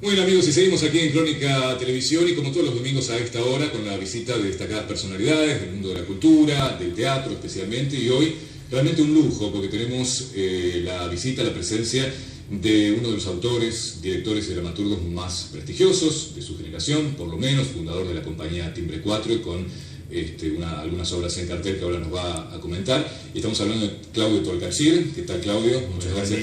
Bueno amigos, y seguimos aquí en Crónica Televisión y como todos los domingos a esta hora con la visita de destacadas personalidades del mundo de la cultura, del teatro especialmente, y hoy realmente un lujo porque tenemos la visita, la presencia de uno de los autores, directores y dramaturgos más prestigiosos de su generación, por lo menos, fundador de la compañía Timbre 4 y con algunas obras en cartel que ahora nos va a comentar. Y estamos hablando de Claudio Tolcachir. ¿Qué tal, Claudio? Muchas gracias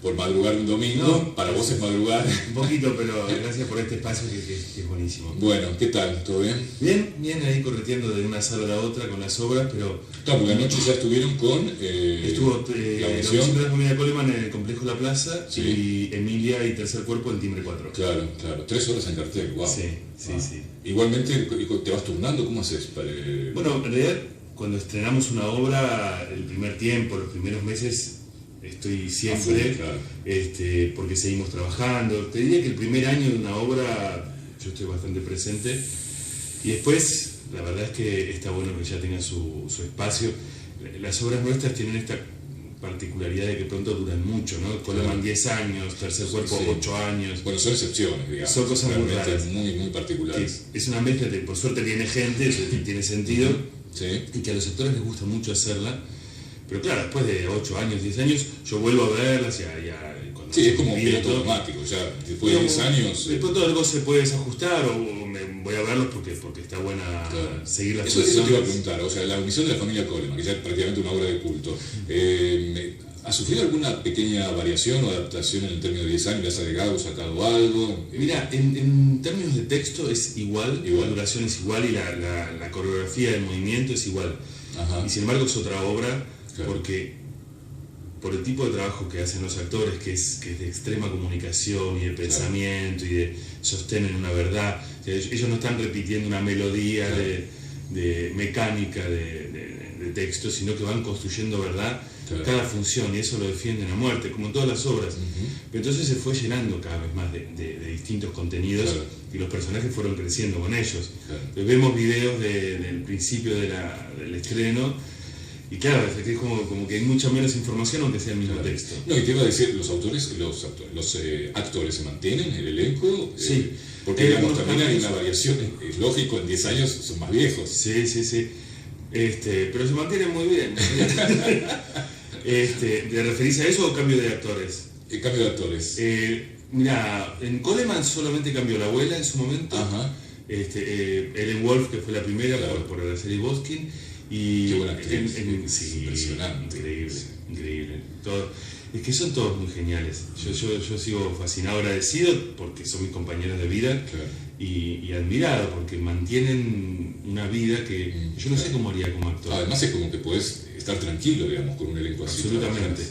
por madrugar un domingo. No, para vos es madrugar. Un poquito, pero gracias por este espacio que es buenísimo. Bueno, ¿qué tal? ¿Todo bien? Bien, ahí correteando de una sala a la otra con las obras, pero... Claro, porque anoche ya estuvieron con... Estuvo la audición de la Comedia Coleman en el Complejo La Plaza, sí. Y Emilia y Tercer Cuerpo en Timbre 4. Claro. 3 horas en cartel, wow. Sí. Igualmente, ¿te vas turnando? ¿Cómo haces? Bueno, en realidad, cuando estrenamos una obra, el primer tiempo, los primeros meses... Estoy siempre, claro. Porque seguimos trabajando. Te diría que el primer año de una obra yo estoy bastante presente y después la verdad es que está bueno que ya tenga su espacio. Las obras nuestras tienen esta particularidad de que pronto duran mucho, ¿no? Coleman 10 años, Tercer Cuerpo 8 años. Bueno, son excepciones, digamos. Son cosas muy raras. Muy particulares. Es una mezcla que por suerte tiene gente, eso tiene sentido, sí. Y que a los actores les gusta mucho hacerla. Pero claro, después de 8 años, 10 años, yo vuelvo a verlas cuando sí, es como un piloto automático, ya después de 10 años... De pronto algo se puede desajustar o me voy a verlos porque está buena seguir las Eso te iba a preguntar, o sea, la misión de la familia Coleman, que ya es prácticamente una obra de culto, ¿ha sufrido alguna pequeña variación o adaptación en el término de 10 años? ¿Le has agregado o sacado algo? Mira, en términos de texto es igual, la duración es igual y la coreografía del movimiento es igual. Ajá. Y sin embargo es otra obra. Claro. Porque por el tipo de trabajo que hacen los actores, que es de extrema comunicación y de pensamiento y de sostener una verdad, o sea, ellos no están repitiendo una melodía de mecánica de texto, sino que van construyendo verdad cada función y eso lo defienden a muerte, como en todas las obras. Pero entonces se fue llenando cada vez más de distintos contenidos y los personajes fueron creciendo con ellos. Entonces, vemos videos del principio del estreno. Y claro, es como que hay mucha menos información aunque sea el mismo texto. No, y te iba a decir, los actores se mantienen en el elenco. Sí. Porque digamos, también hay una variación, es lógico, en 10 años son más viejos. Sí. Pero se mantienen muy bien. ¿Te referís a eso o cambio de actores? El cambio de actores. Mira, en Coleman solamente cambió la abuela en su momento. Ajá. Ellen Wolf, que fue la primera por la serie Boskin. Y qué buena actriz, sí, impresionante. Increíble. Es que son todos muy geniales. Yo sigo fascinado, agradecido porque son mis compañeros de vida y admirado porque mantienen una vida que yo no sé cómo haría como actor. Además es como que puedes estar tranquilo, digamos, con un elenco así. Absolutamente.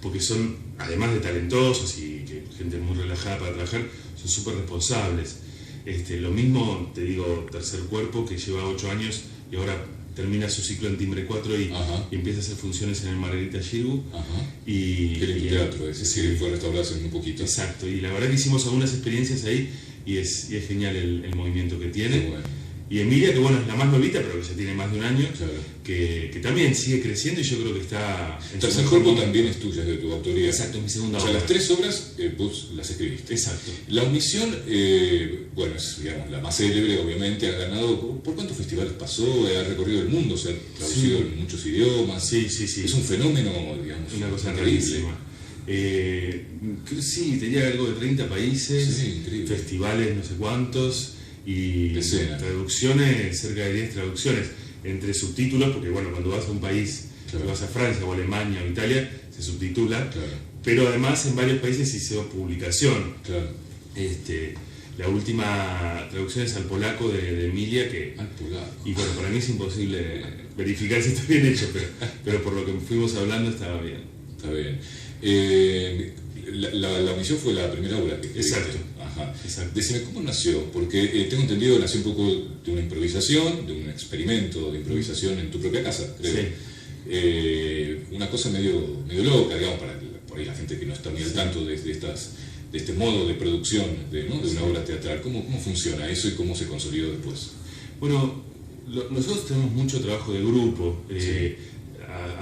Porque son, además de talentosos y que gente muy relajada para trabajar, son súper responsables. Lo mismo, te digo, Tercer Cuerpo, que lleva 8 años y ahora termina su ciclo en Timbre 4 y empieza a hacer funciones en el Margarita Xirgu. Qué lindo teatro, ese sí fue restaurado hace un poquito. Exacto, y la verdad que hicimos algunas experiencias ahí y es genial el movimiento que tiene. Y Emilia, que bueno, es la más novita, pero que ya tiene más de un año, que también sigue creciendo y yo creo que está... Tercer Cuerpo también es tuya, es de tu autoría. Exacto, es mi segunda obra. O sea, las 3 obras vos las escribiste. Exacto. La Omisión, bueno, es digamos, la más célebre, obviamente, ha ganado... ¿Por cuántos festivales pasó? Ha recorrido el mundo, se ha traducido en muchos idiomas. Sí. Es un fenómeno, digamos, una cosa increíble. Sí, tenía algo de 30 países, festivales, no sé cuántos... Y traducciones, cerca de 10 traducciones, entre subtítulos, porque bueno, cuando vas a un país, cuando vas a Francia o Alemania o Italia, se subtitula, pero además en varios países se hizo publicación. La última traducción es al polaco de Emilia, y bueno, para mí es imposible verificar si está bien hecho, pero por lo que fuimos hablando estaba bien. Está bien. La Omisión fue la primera obra que Exacto. Exacto. Decime, ¿cómo nació? Porque tengo entendido que nació un poco de una improvisación, de un experimento de improvisación en tu propia casa, creo. Sí. Una cosa medio loca, digamos, para por ahí la gente que no está muy al tanto de este modo de producción de una obra teatral. ¿Cómo funciona eso y cómo se consolidó después? Bueno, nosotros tenemos mucho trabajo de grupo,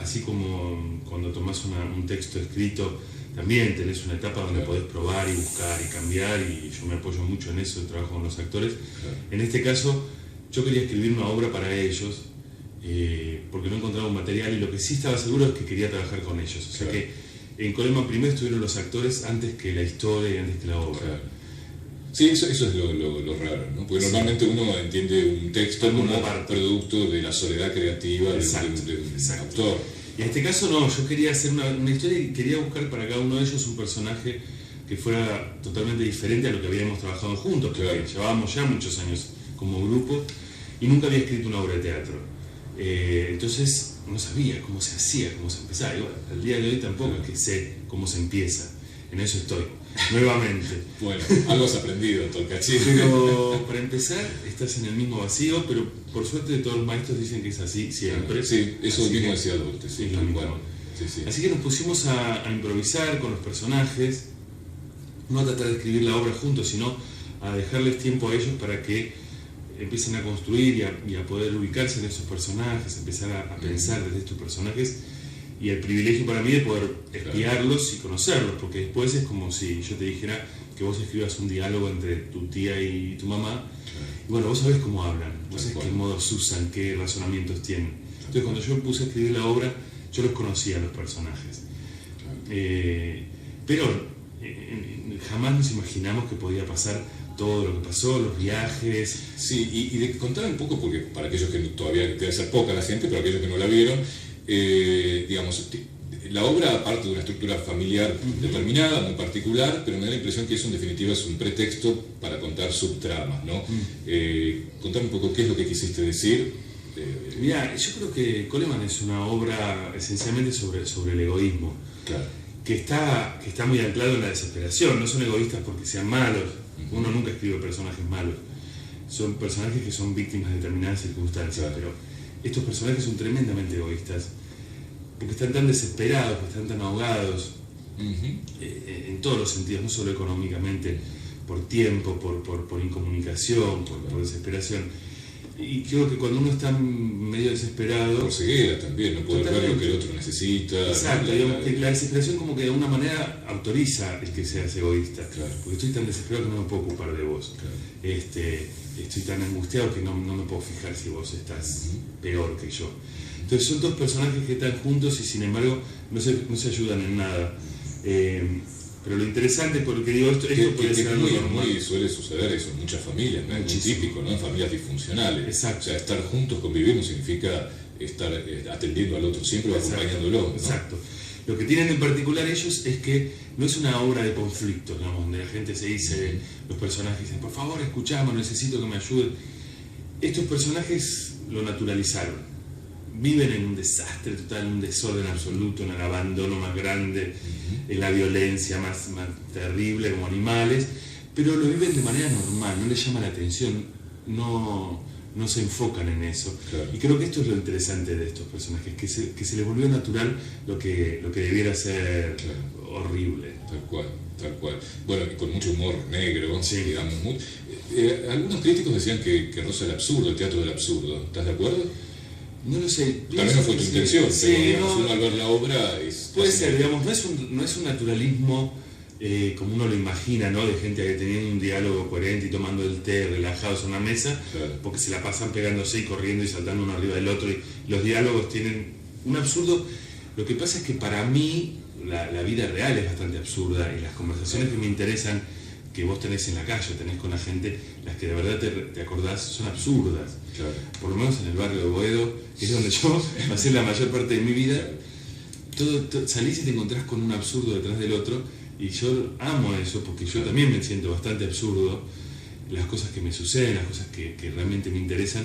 así como cuando tomás un texto escrito, también tenés una etapa donde podés probar y buscar y cambiar, y yo me apoyo mucho en eso, trabajo con los actores. En este caso, yo quería escribir una obra para ellos, porque no encontraba un material, y lo que sí estaba seguro es que quería trabajar con ellos. O sea que en Coleman primero estuvieron los actores antes que la historia y antes que la obra. Sí, eso es lo raro, ¿no? Porque normalmente uno entiende un texto como producto de la soledad creativa de un autor. Y en este caso no, yo quería hacer una historia y quería buscar para cada uno de ellos un personaje que fuera totalmente diferente a lo que habíamos trabajado juntos, porque llevábamos ya muchos años como grupo y nunca había escrito una obra de teatro. Entonces no sabía cómo se hacía, cómo se empezaba. Y bueno, al día de hoy tampoco es que sé cómo se empieza. En eso estoy, nuevamente. Bueno, algo has aprendido, Tolcachir. Pero para empezar, estás en el mismo vacío, pero por suerte todos los maestros dicen que es así siempre. Sí, eso así mismo decía Duarte. Sí, es lo mismo. Sí. Así que nos pusimos a improvisar con los personajes, no a tratar de escribir la obra juntos, sino a dejarles tiempo a ellos para que empiecen a construir y a poder ubicarse en esos personajes, empezar a pensar desde estos personajes. Y el privilegio para mí de poder espiarlos y conocerlos, porque después es como si yo te dijera que vos escribas un diálogo entre tu tía y tu mamá, y bueno, vos sabés cómo hablan, vos sabés qué modos usan, qué razonamientos tienen. Entonces cuando yo puse a escribir la obra, yo los conocía a los personajes. Pero jamás nos imaginamos que podía pasar todo lo que pasó, los viajes. Sí, y de contar un poco, porque para aquellos que todavía debe ser poca la gente, pero aquellos que no la vieron, digamos, la obra parte de una estructura familiar determinada, muy particular, pero me da la impresión que eso en definitiva es un pretexto para contar subtramas, ¿no? Contar un poco qué es lo que quisiste decir. Mirá, yo creo que Coleman es una obra esencialmente sobre el egoísmo, que está muy anclado en la desesperación. No son egoístas porque sean malos, uno nunca escribe personajes malos, son personajes que son víctimas de determinadas circunstancias, pero estos personajes son tremendamente egoístas, porque están tan desesperados, porque están tan ahogados, en todos los sentidos, no solo económicamente, por tiempo, por incomunicación, por desesperación. Y creo que cuando uno está medio desesperado... Por ceguera también, no poder ver lo que el otro necesita. Exacto, digamos, que la desesperación como que de alguna manera autoriza el que seas egoísta. Porque estoy tan desesperado que no me puedo ocupar de vos. Estoy tan angustiado que no me puedo fijar si vos estás peor que yo. Entonces son dos personajes que están juntos y sin embargo no se ayudan en nada. Pero lo interesante, porque digo, esto puede ser algo normal. Suele suceder eso en muchas familias, ¿no? Es muy típico, ¿no? En familias disfuncionales. Exacto. O sea, estar juntos, convivir, no significa estar atendiendo al otro siempre o acompañándolo, ¿no? Exacto. Lo que tienen en particular ellos es que no es una obra de conflicto, digamos, donde la gente se dice, los personajes dicen, por favor, escuchamos, necesito que me ayuden. Estos personajes lo naturalizaron. Viven en un desastre total, un desorden absoluto, en el abandono más grande, en la violencia más terrible como animales, pero lo viven de manera normal, no les llama la atención, no se enfocan en eso. Y creo que esto es lo interesante de estos personajes, que se les volvió natural lo que debiera ser horrible. Tal cual. Bueno, y con mucho humor negro, digamos. Algunos críticos decían que roza el absurdo, el teatro del absurdo. ¿Estás de acuerdo? No lo sé. También no fue tu intención, pero digamos, no, uno al ver la obra es... Puede ser, digamos, no es un naturalismo como uno lo imagina, ¿no? De gente que teniendo un diálogo coherente y tomando el té relajados en una mesa, porque se la pasan pegándose y corriendo y saltando uno arriba del otro, y los diálogos tienen un absurdo. Lo que pasa es que para mí la vida real es bastante absurda, y las conversaciones que me interesan, que vos tenés en la calle, tenés con la gente, las que de verdad te acordás, son absurdas. Por lo menos en el barrio de Boedo, que es donde yo pasé la mayor parte de mi vida, salís y te encontrás con un absurdo detrás del otro, y yo amo eso, porque yo también me siento bastante absurdo. Las cosas que me suceden, las cosas que realmente me interesan,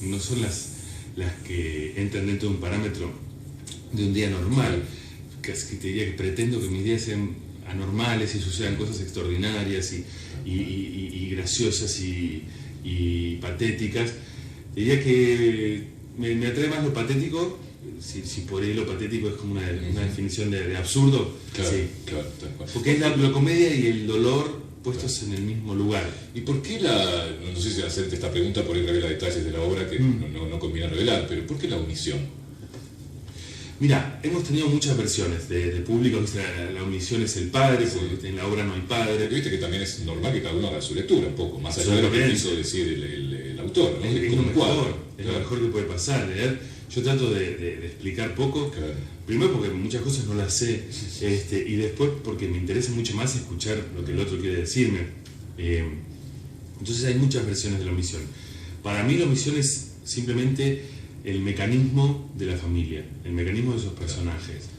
no son las que entran dentro de un parámetro de un día normal. Casi te diría que pretendo que mis días sean anormales y sucedan cosas extraordinarias y graciosas y patéticas. Diría que me atrae más lo patético, si por ahí lo patético es como una definición de absurdo. Claro, tal cual. Porque es la comedia y el dolor puestos en el mismo lugar. ¿Y por qué no sé si hacerte esta pregunta por ahí revela detalles de la obra que no conviene revelar, pero ¿por qué la omisión? Mira, hemos tenido muchas versiones de público, ¿viste? La omisión es el padre, porque en la obra no hay padre. Porque viste que también es normal que cada uno haga su lectura un poco, más allá de lo que quiso decir el autor, ¿no? Es lo mejor, lo mejor que puede pasar, leer. Yo trato de explicar poco, claro. Primero porque muchas cosas no las sé, y después porque me interesa mucho más escuchar lo que el otro quiere decirme. Entonces hay muchas versiones de la omisión. Para mí la omisión es simplemente el mecanismo de la familia, el mecanismo de esos personajes,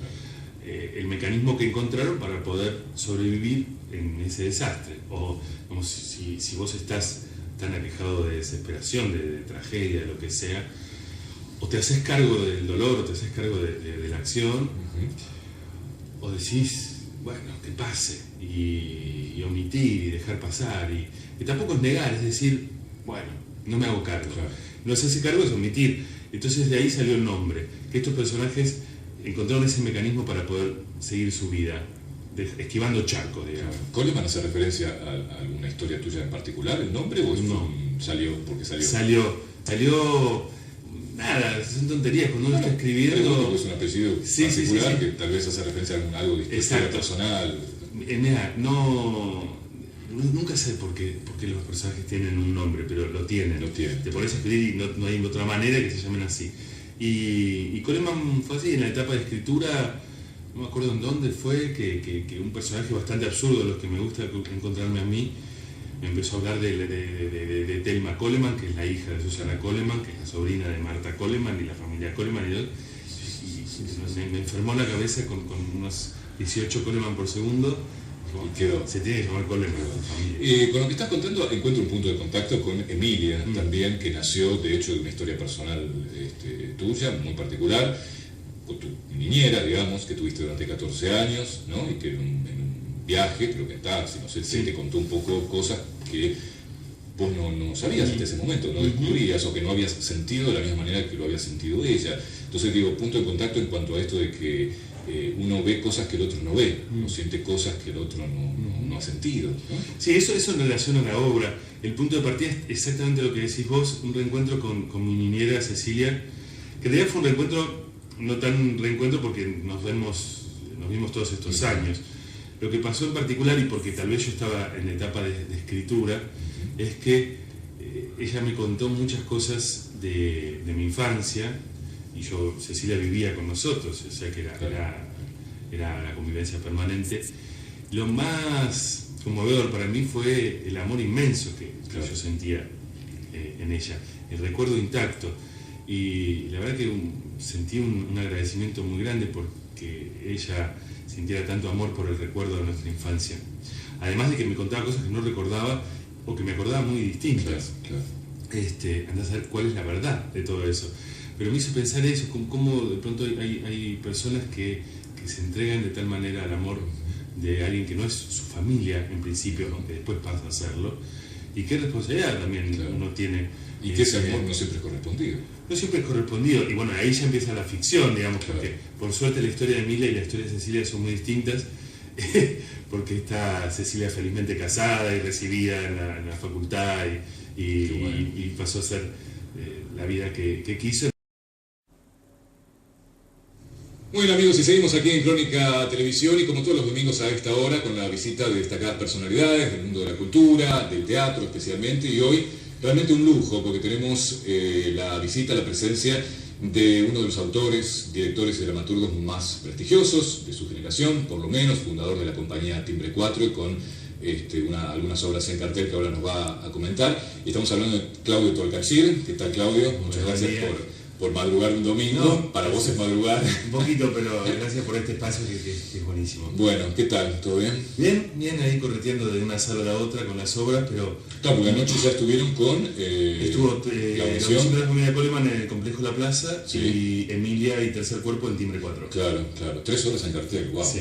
el mecanismo que encontraron para poder sobrevivir en ese desastre. O como si vos estás tan aquejado de desesperación, de tragedia, de lo que sea, o te haces cargo del dolor, o te haces cargo de la acción, o decís, bueno, que pase, y omitir, y dejar pasar, y tampoco es negar, es decir, bueno, no me hago cargo. No se hace cargo es omitir. Entonces de ahí salió el nombre, que estos personajes encontraron ese mecanismo para poder seguir su vida, esquivando charcos, digamos. ¿Coleman hace referencia a alguna historia tuya en particular, el nombre, o no? Salió porque salió. Salió, nada, son tonterías, cuando uno está escribiendo... Es un apellido particular que tal vez hace referencia a algo de historia personal. Mira, nunca sé por qué los personajes tienen un nombre, pero lo tienen. Te pones a escribir y no hay otra manera que se llamen así. Y Coleman fue así, en la etapa de escritura, no me acuerdo en dónde fue, que un personaje bastante absurdo, de los que me gusta encontrarme a mí, me empezó a hablar de Thelma Coleman, que es la hija de Susana Coleman, que es la sobrina de Marta Coleman y la familia Coleman, y me enfermó la cabeza con unos 18 Coleman por segundo. Y quedó. Se tiene que llamar Coleman. Con lo que estás contando encuentro un punto de contacto con Emilia también, que nació de hecho de una historia personal tuya, muy particular, con tu niñera, digamos, que tuviste durante 14 años, ¿no? Y que en un viaje, creo que en taxi, no sé, te contó un poco cosas que vos no sabías hasta ese momento, no descubrías, o que no habías sentido de la misma manera que lo había sentido ella. Entonces digo, punto de contacto en cuanto a esto de que uno ve cosas que el otro no ve, o siente cosas que el otro no ha sentido, ¿no? Sí, eso en relación a la obra. El punto de partida es exactamente lo que decís vos, un reencuentro con mi niñera Cecilia, que en realidad fue un reencuentro, no tan reencuentro porque nos vimos todos estos años. Lo que pasó en particular, y porque tal vez yo estaba en la etapa de escritura, es que ella me contó muchas cosas de mi infancia, y Cecilia vivía con nosotros, o sea que era la convivencia permanente. Lo más conmovedor para mí fue el amor inmenso que yo sentía en ella, el recuerdo intacto, y la verdad que sentí un agradecimiento muy grande porque ella sintiera tanto amor por el recuerdo de nuestra infancia, además de que me contaba cosas que no recordaba o que me acordaba muy distintas. Andá a saber cuál es la verdad de todo eso. Pero me hizo pensar eso, cómo de pronto hay personas que se entregan de tal manera al amor de alguien que no es su familia en principio, aunque después pasa a serlo, y qué responsabilidad también uno tiene. Y que ese amor no siempre es correspondido. No siempre es correspondido, y bueno, ahí ya empieza la ficción, digamos, porque por suerte la historia de Emilia y la historia de Cecilia son muy distintas, porque está Cecilia felizmente casada y recibida en la facultad, y pasó a ser la vida que quiso. Muy bien, amigos, y seguimos aquí en Crónica Televisión, y como todos los domingos a esta hora, con la visita de destacadas personalidades del mundo de la cultura, del teatro especialmente, y hoy realmente un lujo, porque tenemos la visita, la presencia de uno de los autores, directores y dramaturgos más prestigiosos de su generación, por lo menos, fundador de la compañía Timbre 4, y con algunas obras en cartel que ahora nos va a comentar. Y estamos hablando de Claudio Tolcachir. ¿Qué tal, Claudio? Muchas gracias por madrugar un domingo. No, para vos es madrugar. Un poquito, pero gracias por este espacio que es buenísimo. Bueno, ¿qué tal? ¿Todo bien? Bien, ahí correteando de una sala a la otra con las obras, pero... Claro, porque anoche ya estuvieron con... Estuvo la audición de la familia Coleman en el Complejo La Plaza, y Emilia y Tercer Cuerpo en Timbre 4. Claro, 3 horas en cartel, wow. Sí.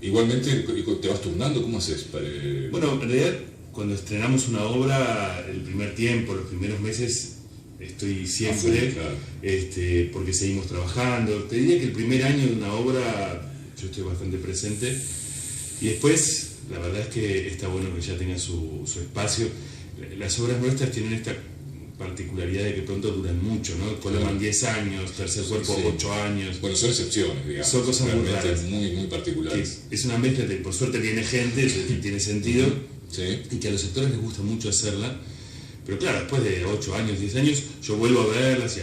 Igualmente, ¿te vas turnando? ¿Cómo haces? Bueno, en realidad, cuando estrenamos una obra, el primer tiempo, los primeros meses... Estoy siempre, porque seguimos trabajando. Te diría que el primer año de una obra yo estoy bastante presente, y después la verdad es que está bueno que ya tenga su espacio. Las obras nuestras tienen esta particularidad de que pronto duran mucho, ¿no? Coleman 10 años, Tercer Cuerpo 8 años. Bueno, son excepciones, digamos. Son cosas muy raras. Muy particulares. Es una mezcla que por suerte viene gente, tiene sentido, Sí. y que a los actores les gusta mucho hacerla. Pero claro, después de 8 años, 10 años, yo vuelvo a verlas y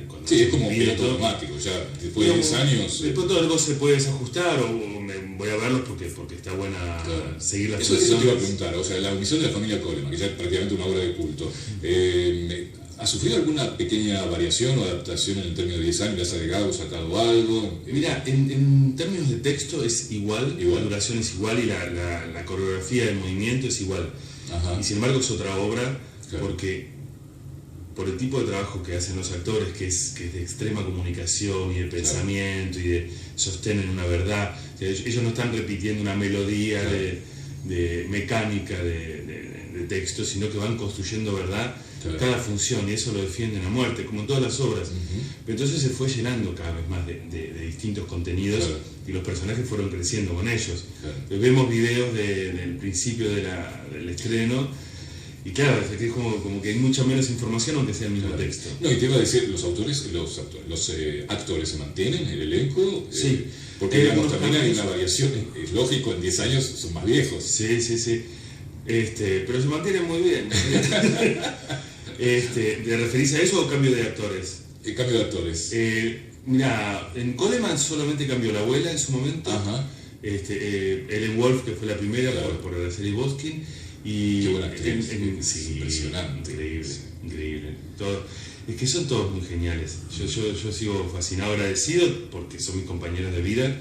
cuando Sí, es como un piloto piloto automático, ya después de 10 años... De pronto algo se puede desajustar o me voy a verlos porque está buena seguir las Eso te iba a preguntar, o sea, la omisión de la familia Coleman, que ya es prácticamente una obra de culto, ¿ha sufrido alguna pequeña variación o adaptación en el término de 10 años? ¿Le has agregado o sacado algo? Mira, en términos de texto es igual, la duración es igual y la coreografía del movimiento es igual. Ajá. Y sin embargo es otra obra, Claro. porque por el tipo de trabajo que hacen los actores, que es de extrema comunicación y de pensamiento y de sostener una verdad. O sea, ellos no están repitiendo una melodía de mecánica de texto, sino que van construyendo verdad cada función, y eso lo defienden a muerte, como en todas las obras. Pero entonces se fue llenando cada vez más de distintos contenidos y los personajes fueron creciendo con ellos. Entonces, vemos videos del principio del estreno. Y claro, es como que hay mucha menos información aunque sea el mismo texto. No, y te iba a decir, los actores se mantienen en el elenco, Sí. Porque digamos, también hay una variación, es lógico, en 10 años son más viejos. Sí. Pero se mantienen muy bien. ¿Te referís a eso o cambio de actores? El cambio de actores. Mira, en Coleman solamente cambió la abuela en su momento. Ajá. Ellen Wolf, que fue la primera por Araceli Boskin. Y qué buena actriz, sí, impresionante. Increíble. Es que son todos muy geniales. Yo sigo fascinado, agradecido porque son mis compañeros de vida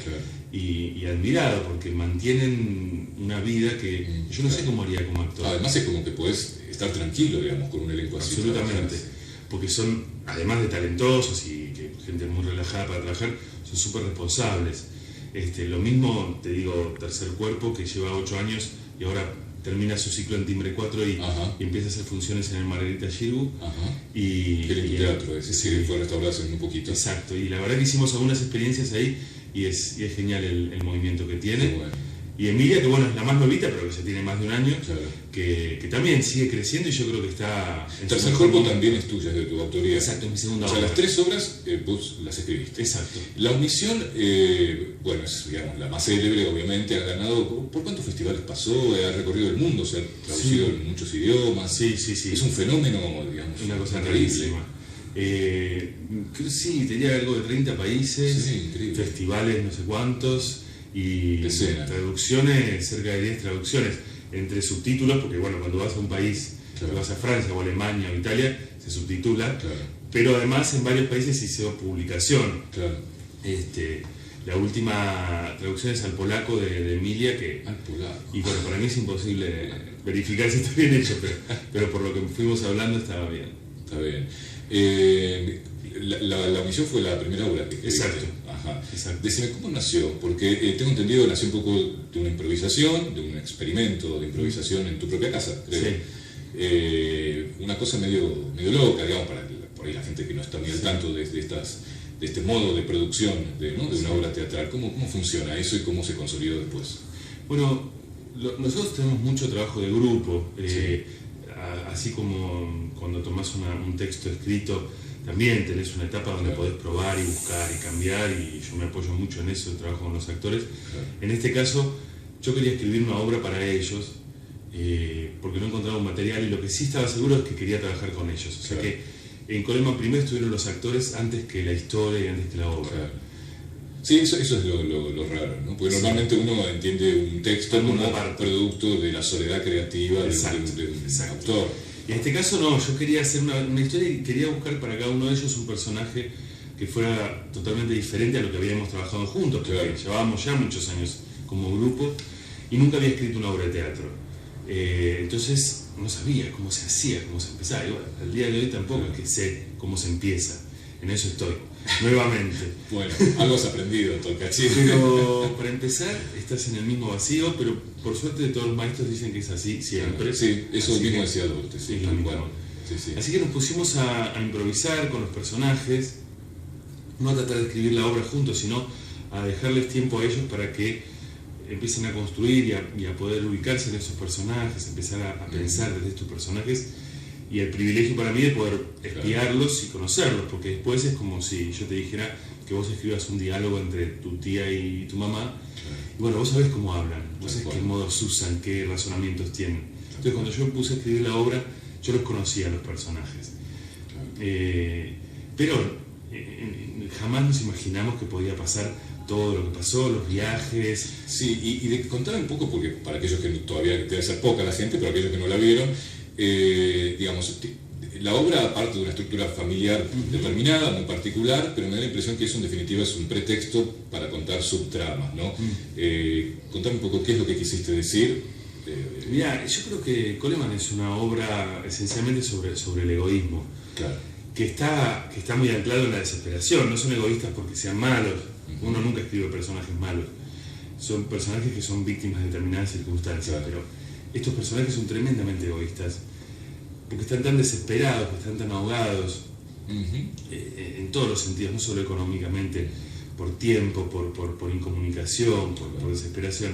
y admirado porque mantienen una vida que yo no sé cómo haría como actor. Además es como que puedes estar tranquilo, digamos, con un elenco así. Absolutamente. Porque son, además de talentosos y que gente muy relajada para trabajar, son súper responsables. Lo mismo, te digo, Tercer Cuerpo, que lleva 8 años y ahora termina su ciclo en Timbre 4 y empieza a hacer funciones en el Margarita Xirgu. Y el teatro, es decir, fue restaurado hace un poquito. Exacto, y la verdad que hicimos algunas experiencias ahí y es genial el movimiento que tiene. Bueno. Y Emilia, que bueno, es la más novita, pero que ya tiene más de un año, que también sigue creciendo y yo creo que está... Tercer Cuerpo también es tuya, es de tu autoría. Exacto, es mi segunda obra. O sea, las 3 obras vos las escribiste. Exacto. La omisión, bueno, es digamos, la más célebre, obviamente, ha ganado... ¿Por cuántos festivales pasó? Ha recorrido el mundo, se ha traducido en muchos idiomas. Sí. Es un fenómeno, digamos, una cosa rarísima. Sí, tenía algo de 30 países, festivales no sé cuántos, y traducciones, cerca de 10 traducciones, entre subtítulos, porque bueno, cuando vas a un país, vas a Francia o Alemania o Italia, se subtitula, pero además en varios países se hizo publicación. La última traducción es al polaco de Emilia, que... Al polaco. Y bueno, para mí es imposible verificar si está bien hecho, pero por lo que fuimos hablando estaba bien. Está bien. La omisión fue la primera obra que escribiste. Exacto. Decime, ¿cómo nació? Porque tengo entendido que nació un poco de una improvisación, de un experimento de improvisación en tu propia casa, creo. Sí. Una cosa medio loca, digamos, para por ahí la gente que no está muy al tanto de este modo de producción de una obra teatral. ¿Cómo funciona eso y cómo se consolidó después? Bueno, nosotros tenemos mucho trabajo de grupo, así como cuando tomás un texto escrito, también tenés una etapa donde podés probar y buscar y cambiar, y yo me apoyo mucho en eso, el trabajo con los actores. En este caso, yo quería escribir una obra para ellos, porque no encontraba un material, y lo que sí estaba seguro es que quería trabajar con ellos. O sea que en Coleman primero estuvieron los actores antes que la historia y antes que la obra. Sí, eso es lo raro, ¿no? Porque normalmente uno entiende un texto como producto de la soledad creativa de un autor. Y en este caso no, yo quería hacer una historia y quería buscar para cada uno de ellos un personaje que fuera totalmente diferente a lo que habíamos trabajado juntos, porque llevábamos ya muchos años como grupo y nunca había escrito una obra de teatro. Entonces no sabía cómo se hacía, cómo se empezaba. Y bueno, al día de hoy tampoco es que sé cómo se empieza. En eso estoy, nuevamente. Bueno, algo has aprendido, Tolcachir. Pero para empezar, estás en el mismo vacío, pero por suerte todos los maestros dicen que es así siempre. Sí, eso así mismo decía Duarte. Sí, así que nos pusimos a improvisar con los personajes, no a tratar de escribir la obra juntos, sino a dejarles tiempo a ellos para que empiecen a construir y a poder ubicarse en esos personajes, empezar a pensar desde estos personajes. y el privilegio para mí de poder espiarlos y conocerlos, porque después es como si yo te dijera que vos escribas un diálogo entre tu tía y tu mamá, y bueno, vos sabés cómo hablan, vos sabés qué modos usan, qué razonamientos tienen. Entonces cuando yo puse a escribir la obra, yo los conocía a los personajes. Pero jamás nos imaginamos que podía pasar todo lo que pasó, los viajes. Sí, y de contar un poco, porque para aquellos que todavía debe ser poca la gente, pero aquellos que no la vieron, digamos, la obra parte de una estructura familiar determinada, muy particular, pero me da la impresión que eso en definitiva es un pretexto para contar subtramas, ¿no? Contame un poco qué es lo que quisiste decir. Mira, yo creo que Coleman es una obra esencialmente sobre el egoísmo, que está muy anclado en la desesperación. No son egoístas porque sean malos, uno nunca escribe personajes malos, son personajes que son víctimas de determinadas circunstancias, pero estos personajes son tremendamente egoístas, porque están tan desesperados, porque están tan ahogados, en todos los sentidos, no solo económicamente, por tiempo, por incomunicación, por desesperación.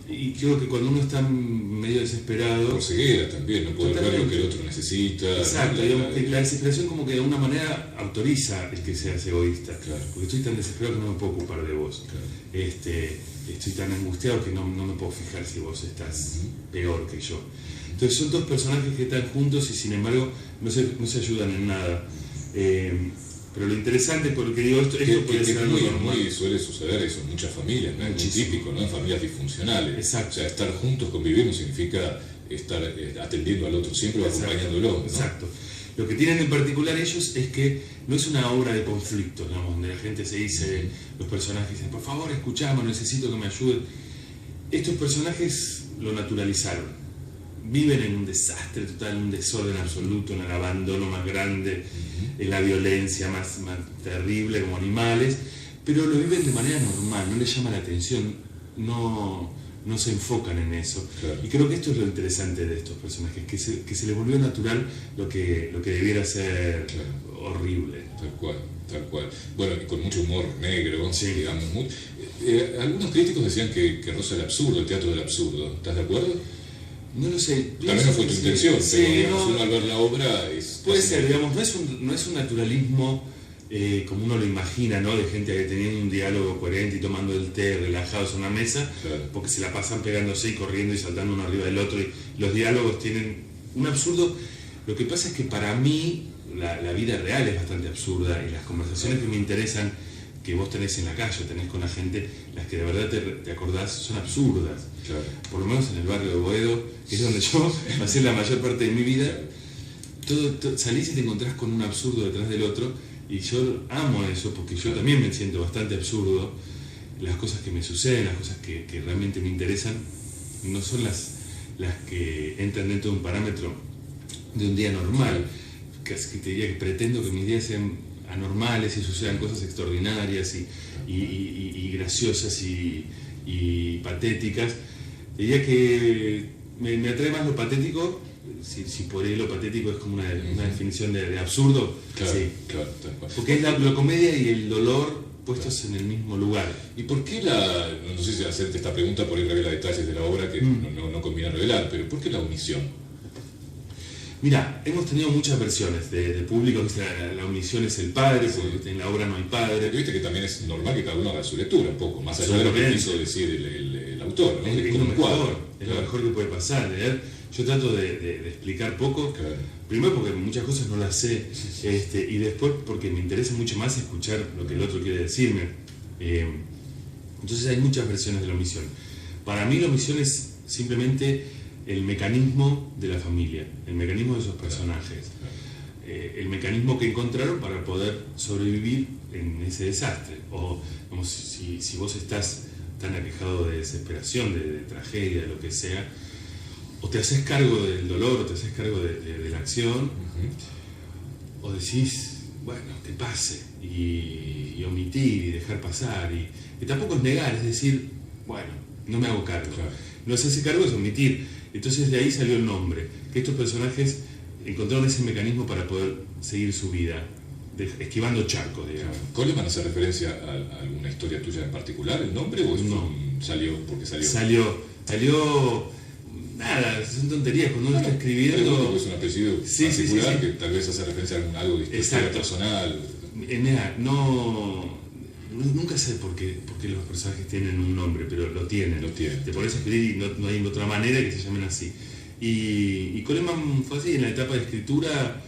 Y creo que cuando uno está medio desesperado... Por ceguera también, no poder ver lo que el otro necesita. Exacto, digamos que la desesperación como que de alguna manera autoriza el que seas egoísta. Porque estoy tan desesperado que no me puedo ocupar de vos. Estoy tan angustiado que no me puedo fijar si vos estás peor que yo. Entonces son dos personajes que están juntos y sin embargo no se ayudan en nada. Pero lo interesante, porque digo, esto puede ser algo normal. Suele suceder eso en muchas familias, ¿no? Es muy típico, ¿no? En familias disfuncionales. Exacto. O sea, estar juntos, convivir, no significa estar atendiendo al otro siempre o acompañándolo, ¿no? Exacto. Lo que tienen en particular ellos es que no es una obra de conflicto, digamos, donde la gente se dice, los personajes dicen, por favor, escuchame, necesito que me ayuden. Estos personajes lo naturalizaron. Viven en un desastre total, un desorden absoluto, en el abandono más grande, en la violencia más terrible como animales, pero lo viven de manera normal, no les llama la atención, no se enfocan en eso. Y creo que esto es lo interesante de estos personajes, que se les volvió natural lo que debiera ser horrible. Tal cual. Bueno, y con mucho humor negro, digamos. Algunos críticos decían que roza el absurdo, el teatro del absurdo. ¿Estás de acuerdo? No lo sé. Tal vez no fue tu intención, pero digamos, uno al ver la obra es... Puede ser, digamos, no es un naturalismo como uno lo imagina, ¿no? De gente que teniendo un diálogo coherente y tomando el té relajados en una mesa, porque se la pasan pegándose y corriendo y saltando uno arriba del otro, y los diálogos tienen un absurdo. Lo que pasa es que para mí la vida real es bastante absurda y las conversaciones que me interesan, que vos tenés en la calle, tenés con la gente, las que de verdad te acordás, son absurdas. Por lo menos en el barrio de Boedo, que es donde yo pasé la mayor parte de mi vida, salís y te encontrás con un absurdo detrás del otro, y yo amo eso, porque yo también me siento bastante absurdo. Las cosas que me suceden, las cosas que realmente me interesan, no son las que entran dentro de un parámetro de un día normal, que te diría que pretendo que mis días sean anormales y sucedan cosas extraordinarias y graciosas y patéticas. Diría que me atrae más lo patético, si por ahí lo patético es como una definición de absurdo. Porque es la comedia y el dolor puestos en el mismo lugar. ¿Y por qué no sé si hacerte esta pregunta por ir revela detalles de la obra que no conviene revelar, pero ¿por qué la omisión? Mira, hemos tenido muchas versiones de público, la omisión es el padre, porque en la obra no hay padre. Y viste que también es normal que cada uno haga su lectura un poco, más allá de lo que quiso decir el autor, ¿no? Es lo mejor que puede pasar, leer. Yo trato de explicar poco, primero porque muchas cosas no las sé, y después porque me interesa mucho más escuchar lo que el otro quiere decirme. Entonces hay muchas versiones de la omisión. Para mí la omisión es simplemente el mecanismo de la familia, el mecanismo de esos personajes, el mecanismo que encontraron para poder sobrevivir en ese desastre. O como si vos estás tan aquejado de desesperación, de tragedia, de lo que sea, o te haces cargo del dolor, o te haces cargo de la acción, o decís, bueno, que pase, y omitir, y dejar pasar, y tampoco es negar, es decir, bueno, no me hago cargo. No hacerse cargo es omitir. Entonces de ahí salió el nombre, que estos personajes encontraron ese mecanismo para poder seguir su vida, esquivando charcos, digamos. ¿Coleman hace referencia a alguna historia tuya en particular, el nombre, o no? Salió porque salió. Salió Nada, son tonterías. Cuando uno está Porque escribiendo... es un apellido particular que tal vez hace referencia a algo de historia personal. Nunca sé por qué los personajes tienen un nombre, pero lo tienen. Te pones a escribir y no hay otra manera que se llamen así. Y Coleman fue así, en la etapa de escritura,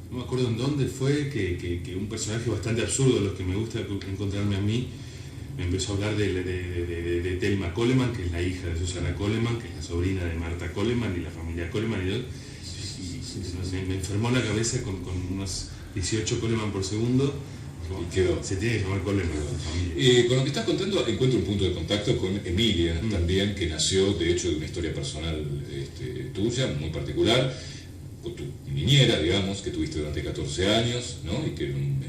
no me acuerdo en dónde fue, que un personaje bastante absurdo, de los que me gusta encontrarme a mí, me empezó a hablar de Thelma Coleman, que es la hija de Susana Coleman, que es la sobrina de Marta Coleman y la familia Coleman, y me enfermó la cabeza con unos 18 Coleman por segundo. Y quedó. Se tiene que llamar Coleman. Con lo que estás contando encuentro un punto de contacto con Emilia también, que nació de hecho de una historia personal tuya, muy particular, con tu niñera, digamos, que tuviste durante 14 años, ¿no? Y que en un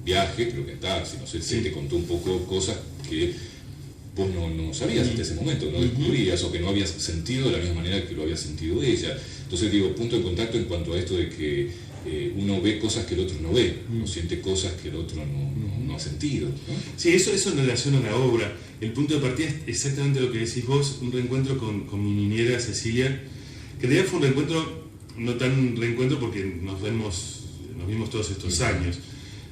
viaje, creo que en taxi, no sé, te contó un poco cosas que vos no sabías hasta ese momento, no descubrías o que no habías sentido de la misma manera que lo había sentido ella. Entonces digo, punto de contacto en cuanto a esto de que uno ve cosas que el otro no ve, o siente cosas que el otro no ha sentido, ¿no? Sí, eso en relación a la obra. El punto de partida es exactamente lo que decís vos, un reencuentro con mi niñera Cecilia, que en realidad fue un reencuentro, no tan reencuentro porque nos vimos todos estos años.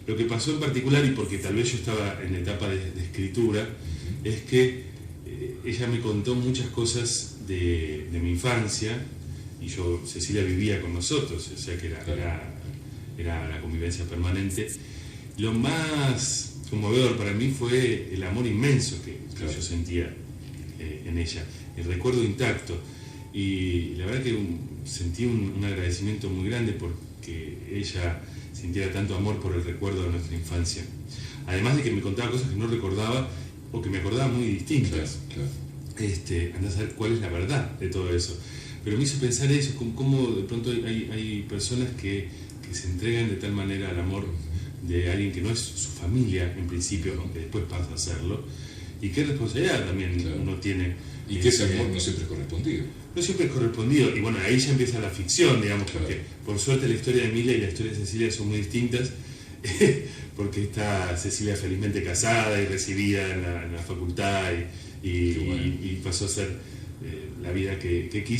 Lo que pasó en particular, y porque tal vez yo estaba en la etapa de escritura, es que ella me contó muchas cosas de mi infancia, y Cecilia vivía con nosotros, o sea que era la convivencia permanente. Lo más conmovedor para mí fue el amor inmenso que yo sentía en ella, el recuerdo intacto, y la verdad que sentí un agradecimiento muy grande porque ella sintiera tanto amor por el recuerdo de nuestra infancia, además de que me contaba cosas que no recordaba o que me acordaba muy distintas. Andá a saber cuál es la verdad de todo eso. Pero me hizo pensar eso, cómo de pronto hay personas que se entregan de tal manera al amor de alguien que no es su familia en principio, aunque después pasa a serlo, y qué responsabilidad también uno tiene. Y que ese amor no siempre es correspondido. No siempre es correspondido, y bueno, ahí ya empieza la ficción, digamos, porque por suerte la historia de Emilia y la historia de Cecilia son muy distintas, porque está Cecilia felizmente casada y recibida en la facultad y pasó a ser la vida que quiso.